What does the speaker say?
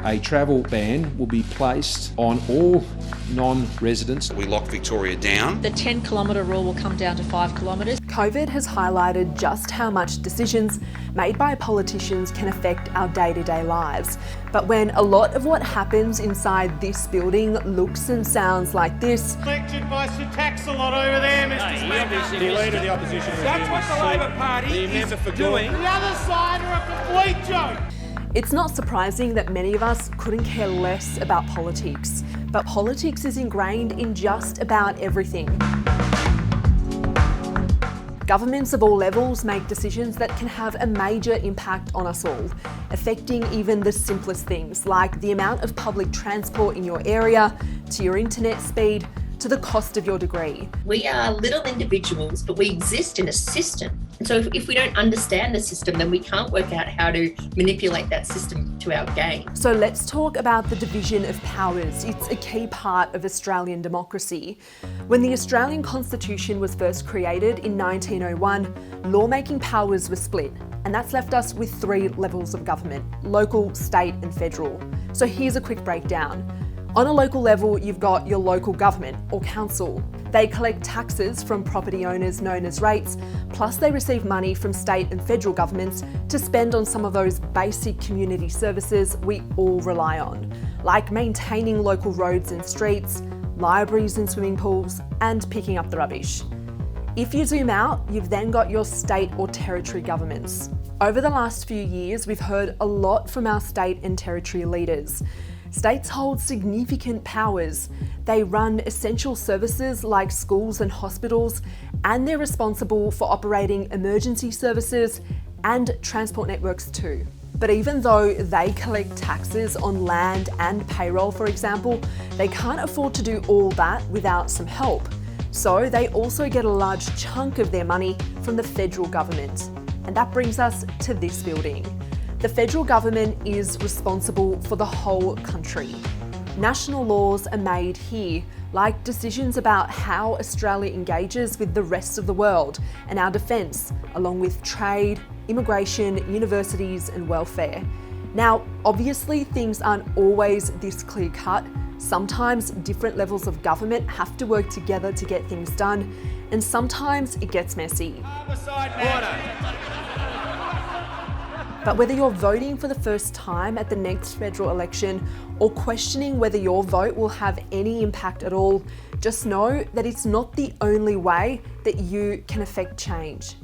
A travel ban will be placed on all non-residents. We lock Victoria down. The 10-kilometre rule will come down to 5 kilometres. COVID has highlighted just how much decisions made by politicians can affect our day-to-day lives. But when a lot of what happens inside this building looks and sounds like this... Elected by Sir Tax-a-lot over there, Mr Speaker. The Leader of the Opposition. That's what the Labor Party is doing. The other side are a complete joke. It's not surprising that many of us couldn't care less about politics, but politics is ingrained in just about everything. Governments of all levels make decisions that can have a major impact on us all, affecting even the simplest things, like the amount of public transport in your area, to your internet speed, to the cost of your degree. We are little individuals, but we exist in a system. And so if we don't understand the system, then we can't work out how to manipulate that system to our gain. So let's talk about the division of powers. It's a key part of Australian democracy. When the Australian Constitution was first created in 1901, lawmaking powers were split, and that's left us with 3 levels of government: local, state and federal. So here's a quick breakdown. On a local level, you've got your local government or council. They collect taxes from property owners known as rates, plus they receive money from state and federal governments to spend on some of those basic community services we all rely on, like maintaining local roads and streets, libraries and swimming pools, and picking up the rubbish. If you zoom out, you've then got your state or territory governments. Over the last few years, we've heard a lot from our state and territory leaders. States hold significant powers. They run essential services like schools and hospitals, and they're responsible for operating emergency services and transport networks too. But even though they collect taxes on land and payroll, for example, they can't afford to do all that without some help. So they also get a large chunk of their money from the federal government. And that brings us to this building. The federal government is responsible for the whole country. National laws are made here, like decisions about how Australia engages with the rest of the world and our defence, along with trade, immigration, universities and welfare. Now, obviously things aren't always this clear-cut. Sometimes different levels of government have to work together to get things done, and sometimes it gets messy. But whether you're voting for the first time at the next federal election or questioning whether your vote will have any impact at all, just know that it's not the only way that you can affect change.